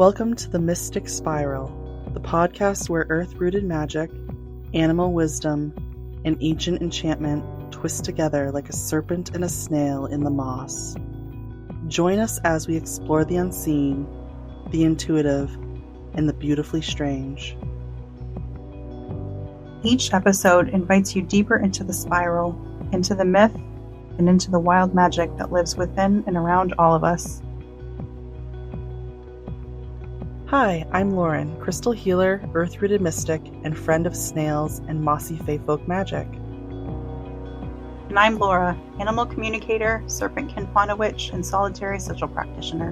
Welcome to the Mystic Spiral, the podcast where earth-rooted magic, animal wisdom, and ancient enchantment twist together like a serpent and a snail in the moss. Join us as we explore the unseen, the intuitive, and the beautifully strange. Each episode invites you deeper into the spiral, into the myth, and into the wild magic that lives within and around all of us. Hi, I'm Lauren, crystal healer, earth-rooted mystic, and friend of snails and mossy fae folk magic. And I'm Laura, animal communicator, serpentkin fauna witch, and solitary sigil practitioner.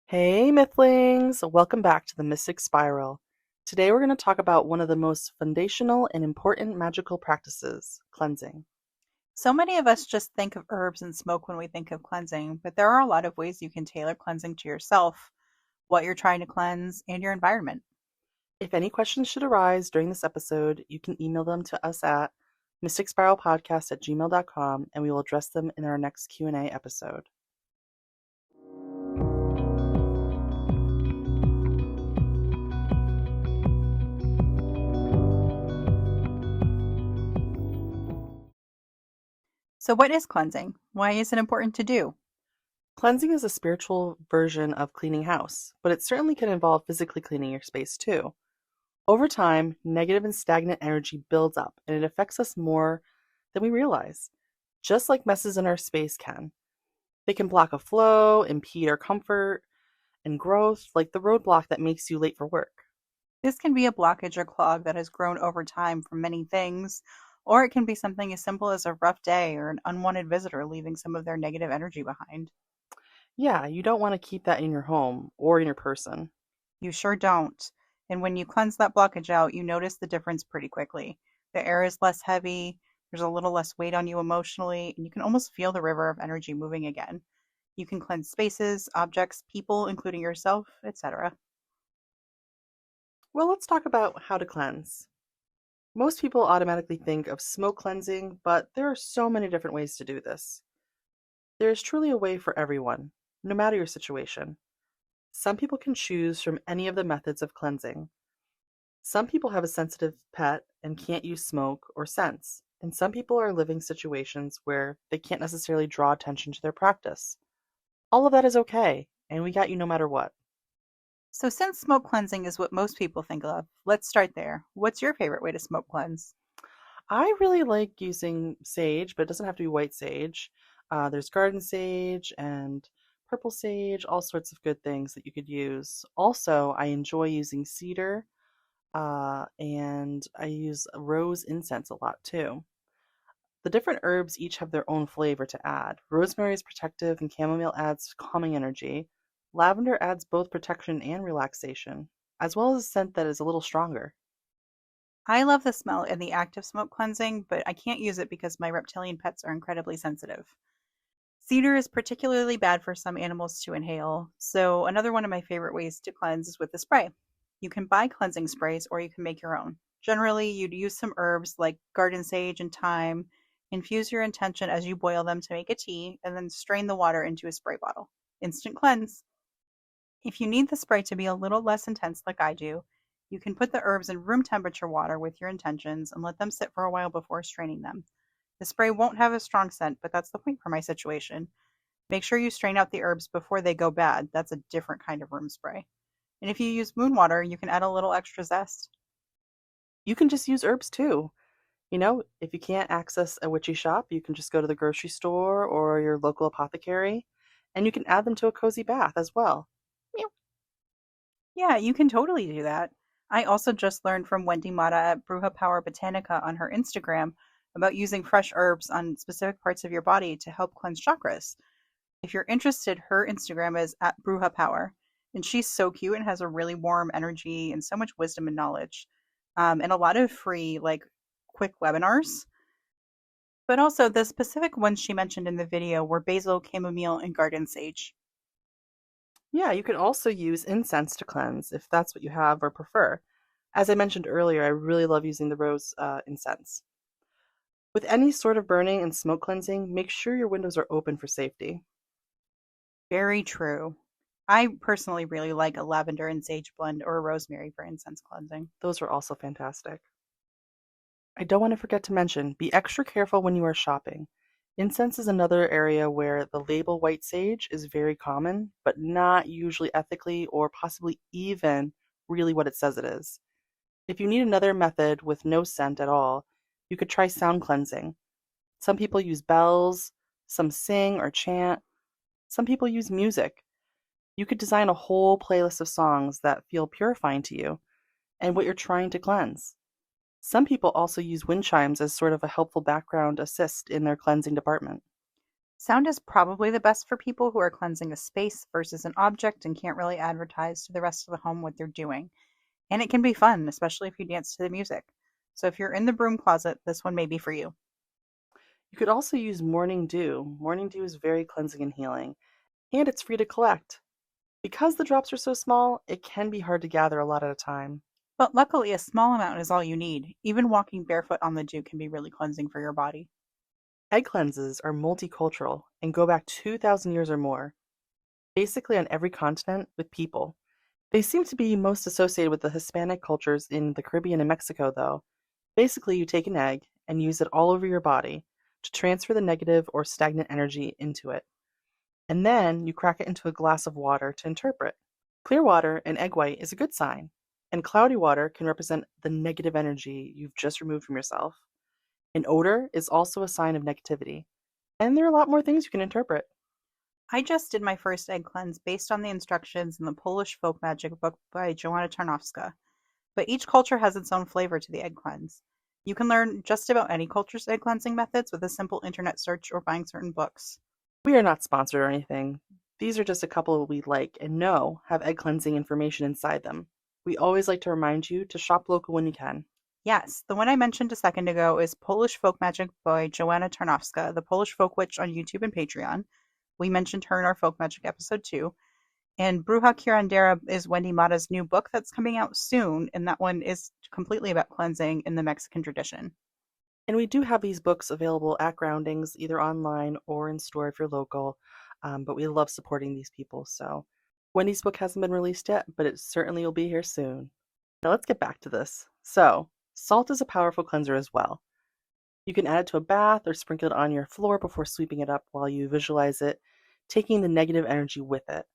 Hey Mythlings! Welcome back to the Mystic Spiral. Today we're going to talk about one of the most foundational and important magical practices, cleansing. So many of us just think of herbs and smoke when we think of cleansing, but there are a lot of ways you can tailor cleansing to yourself, what you're trying to cleanse, and your environment. If any questions should arise during this episode, you can email them to us at mysticspiralpodcast@gmail.com and we will address them in our next Q&A episode. So what is cleansing? Why is it important to do? Cleansing is a spiritual version of cleaning house, but it certainly can involve physically cleaning your space too. Over time, negative and stagnant energy builds up and it affects us more than we realize, just like messes in our space can. They can block a flow, impede our comfort and growth, like the roadblock that makes you late for work. This can be a blockage or clog that has grown over time from many things, or it can be something as simple as a rough day or an unwanted visitor leaving some of their negative energy behind. Yeah, you don't want to keep that in your home or in your person. You sure don't. And when you cleanse that blockage out, you notice the difference pretty quickly. The air is less heavy, there's a little less weight on you emotionally, and you can almost feel the river of energy moving again. You can cleanse spaces, objects, people, including yourself, etc. Well, let's talk about how to cleanse. Most people automatically think of smoke cleansing, but there are so many different ways to do this. There is truly a way for everyone, no matter your situation. Some people can choose from any of the methods of cleansing. Some people have a sensitive pet and can't use smoke or scents, and some people are living situations where they can't necessarily draw attention to their practice. All of that is okay, and we got you no matter what. So since smoke cleansing is what most people think of, let's start there. What's your favorite way to smoke cleanse? I really like using sage, but it doesn't have to be white sage. There's garden sage and purple sage, all sorts of good things that you could use. Also, I enjoy using cedar, and I use rose incense a lot too. The different herbs each have their own flavor to add. Rosemary is protective and chamomile adds calming energy. Lavender adds both protection and relaxation, as well as a scent that is a little stronger. I love the smell and the act of smoke cleansing, but I can't use it because my reptilian pets are incredibly sensitive. Cedar is particularly bad for some animals to inhale, so another one of my favorite ways to cleanse is with the spray. You can buy cleansing sprays or you can make your own. Generally, you'd use some herbs like garden sage and thyme, infuse your intention as you boil them to make a tea, and then strain the water into a spray bottle. Instant cleanse. If you need the spray to be a little less intense like I do, you can put the herbs in room temperature water with your intentions and let them sit for a while before straining them. The spray won't have a strong scent, but that's the point for my situation. Make sure you strain out the herbs before they go bad. That's a different kind of room spray. And if you use moon water, you can add a little extra zest. You can just use herbs too. If you can't access a witchy shop, you can just go to the grocery store or your local apothecary, and you can add them to a cozy bath as well. Yeah, you can totally do that. I also just learned from Wendy Mata at Bruja Power Botanica on her Instagram about using fresh herbs on specific parts of your body to help cleanse chakras. If you're interested, her Instagram is at Bruja Power, and she's so cute and has a really warm energy and so much wisdom and knowledge, and a lot of free, quick webinars. But also, the specific ones she mentioned in the video were basil, chamomile, and garden sage. Yeah, you can also use incense to cleanse if that's what you have or prefer. As I mentioned earlier, I really love using the rose incense. With any sort of burning and smoke cleansing, make sure your windows are open for safety. Very true. I personally really like a lavender and sage blend or a rosemary for incense cleansing. Those are also fantastic. I don't want to forget to mention, be extra careful when you are shopping. Incense is another area where the label white sage is very common, but not usually ethically or possibly even really what it says it is. If you need another method with no scent at all, you could try sound cleansing. Some people use bells, some sing or chant, some people use music. You could design a whole playlist of songs that feel purifying to you and what you're trying to cleanse. Some people also use wind chimes as sort of a helpful background assist in their cleansing department. Sound is probably the best for people who are cleansing a space versus an object and can't really advertise to the rest of the home what they're doing. And it can be fun, especially if you dance to the music. So if you're in the broom closet, this one may be for you. You could also use morning dew. Morning dew is very cleansing and healing, and it's free to collect. Because the drops are so small, it can be hard to gather a lot at a time. But luckily, a small amount is all you need. Even walking barefoot on the dew can be really cleansing for your body. Egg cleanses are multicultural and go back 2,000 years or more, basically on every continent with people. They seem to be most associated with the Hispanic cultures in the Caribbean and Mexico, though. Basically, you take an egg and use it all over your body to transfer the negative or stagnant energy into it. And then you crack it into a glass of water to interpret. Clear water and egg white is a good sign, and cloudy water can represent the negative energy you've just removed from yourself. An odor is also a sign of negativity, and there are a lot more things you can interpret. I just did my first egg cleanse based on the instructions in the Polish folk magic book by Joanna Tarnowska, but each culture has its own flavor to the egg cleanse. You can learn just about any culture's egg cleansing methods with a simple internet search or buying certain books. We are not sponsored or anything. These are just a couple we like and know have egg cleansing information inside them. We always like to remind you to shop local when you can. Yes, the one I mentioned a second ago is Polish Folk Magic by Joanna Tarnowska, the Polish folk witch on YouTube and Patreon. We mentioned her in our folk magic episode too. And Bruja Curandera is Wendy Mata's new book that's coming out soon, and that one is completely about cleansing in the Mexican tradition. And we do have these books available at Groundings, either online or in store if you're local. But we love supporting these people. So Wendy's book hasn't been released yet, but it certainly will be here soon. Now let's get back to this. So, salt is a powerful cleanser as well. You can add it to a bath or sprinkle it on your floor before sweeping it up while you visualize it, taking the negative energy with it.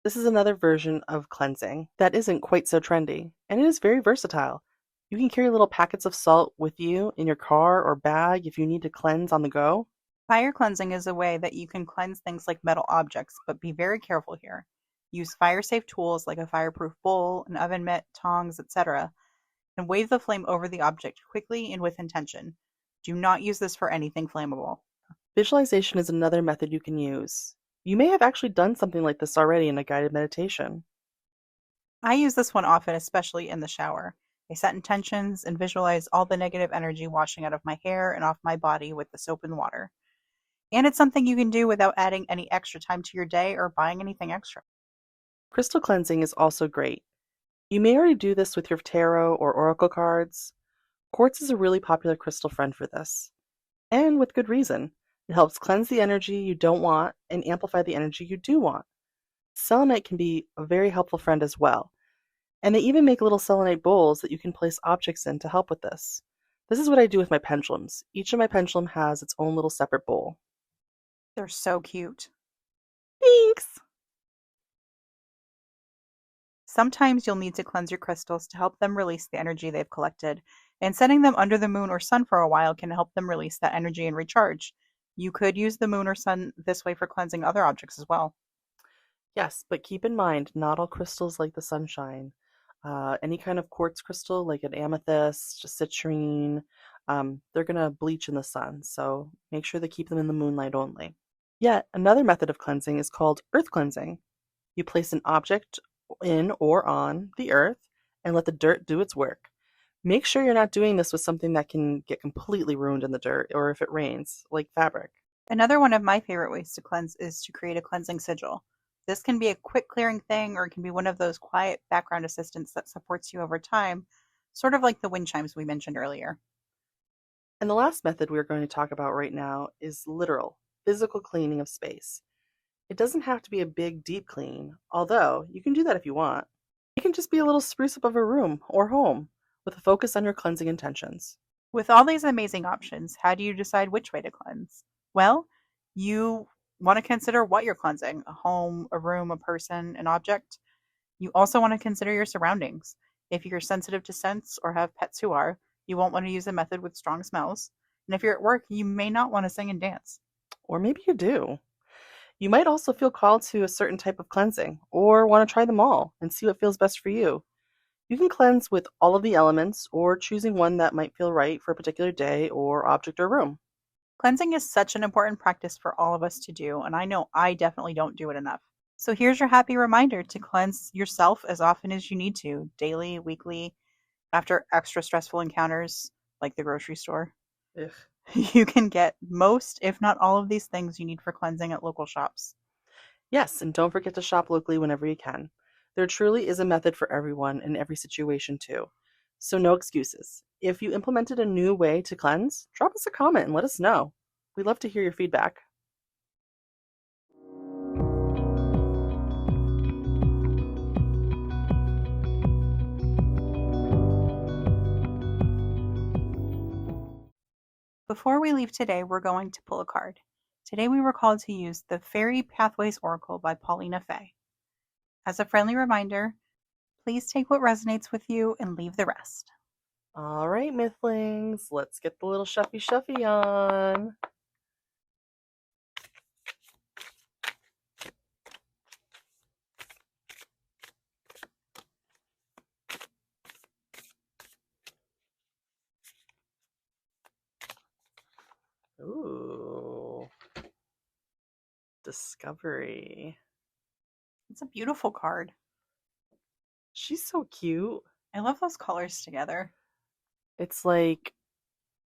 This is another version of cleansing that isn't quite so trendy, and it is very versatile. You can carry little packets of salt with you in your car or bag if you need to cleanse on the go. Fire cleansing is a way that you can cleanse things like metal objects, but be very careful here. Use fire-safe tools like a fireproof bowl, an oven mitt, tongs, etc., and wave the flame over the object quickly and with intention. Do not use this for anything flammable. Visualization is another method you can use. You may have actually done something like this already in a guided meditation. I use this one often, especially in the shower. I set intentions and visualize all the negative energy washing out of my hair and off my body with the soap and water. And it's something you can do without adding any extra time to your day or buying anything extra. Crystal cleansing is also great. You may already do this with your tarot or oracle cards. Quartz is a really popular crystal friend for this, and with good reason. It helps cleanse the energy you don't want and amplify the energy you do want. Selenite can be a very helpful friend as well, and they even make little selenite bowls that you can place objects in to help with this. This is what I do with my pendulums. Each of my pendulum has its own little separate bowl. They're so cute. Thanks! Sometimes you'll need to cleanse your crystals to help them release the energy they've collected, and setting them under the moon or sun for a while can help them release that energy and recharge. You could use the moon or sun this way for cleansing other objects as well. Yes, but keep in mind, not all crystals like the sunshine. Any kind of quartz crystal, like an amethyst, citrine, they're going to bleach in the sun, so make sure to keep them in the moonlight only. Yet, another method of cleansing is called earth cleansing. You place an object in or on the earth and let the dirt do its work. Make sure you're not doing this with something that can get completely ruined in the dirt or if it rains, like fabric. Another one of my favorite ways to cleanse is to create a cleansing sigil. This can be a quick clearing thing, or it can be one of those quiet background assistants that supports you over time, sort of like the wind chimes we mentioned earlier. And the last method we're going to talk about right now is literal, physical cleaning of space. It doesn't have to be a big, deep clean, although you can do that if you want. It can just be a little spruce up of a room or home with a focus on your cleansing intentions. With all these amazing options, how do you decide which way to cleanse? Well, you want to consider what you're cleansing: a home, a room, a person, an object. You also want to consider your surroundings. If you're sensitive to scents or have pets who are, you won't want to use a method with strong smells. And if you're at work, you may not want to sing and dance. Or maybe you do. You might also feel called to a certain type of cleansing, or want to try them all and see what feels best for you. You can cleanse with all of the elements, or choosing one that might feel right for a particular day or object or room. Cleansing is such an important practice for all of us to do, and I know I definitely don't do it enough. So here's your happy reminder to cleanse yourself as often as you need to, daily, weekly, after extra stressful encounters like the grocery store. Ugh. You can get most, if not all, of these things you need for cleansing at local shops. Yes, and don't forget to shop locally whenever you can. There truly is a method for everyone in every situation, too. So, no excuses. If you implemented a new way to cleanse, drop us a comment and let us know. We'd love to hear your feedback. Before we leave today, we're going to pull a card. Today we were called to use the Fairy Pathways Oracle by Paulina Fay. As a friendly reminder, please take what resonates with you and leave the rest. All right, Mythlings, let's get the little shuffy shuffy on. Ooh, discovery. It's a beautiful card. She's so cute. I love those colors together. It's like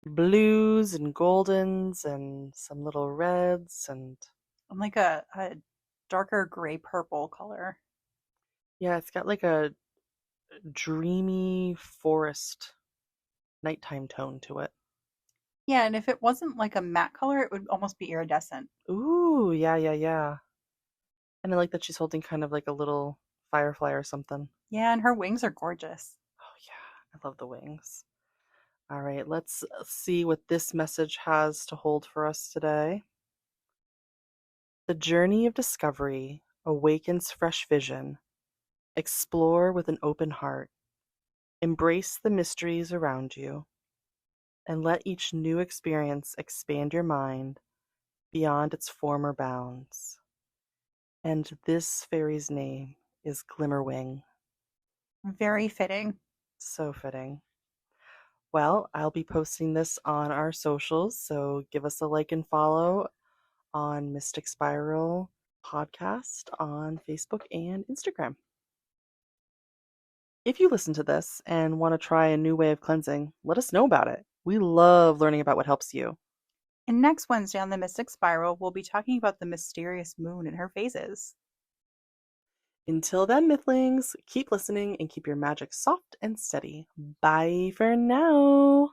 blues and goldens and some little reds and I'm like a darker gray purple color. yeah, it's got like a dreamy forest nighttime tone to it. Yeah, and if it wasn't like a matte color, it would almost be iridescent. Ooh, yeah, yeah, yeah. And I like that she's holding kind of like a little firefly or something. Yeah, and her wings are gorgeous. Oh, yeah, I love the wings. All right, let's see what this message has to hold for us today. The journey of discovery awakens fresh vision. Explore with an open heart. Embrace the mysteries around you. And let each new experience expand your mind beyond its former bounds. And this fairy's name is Glimmerwing. Very fitting. So fitting. Well, I'll be posting this on our socials, so give us a like and follow on Mystic Spiral Podcast on Facebook and Instagram. If you listen to this and want to try a new way of cleansing, let us know about it. We love learning about what helps you. And next Wednesday on the Mystic Spiral, we'll be talking about the mysterious moon and her phases. Until then, Mythlings, keep listening and keep your magic soft and steady. Bye for now.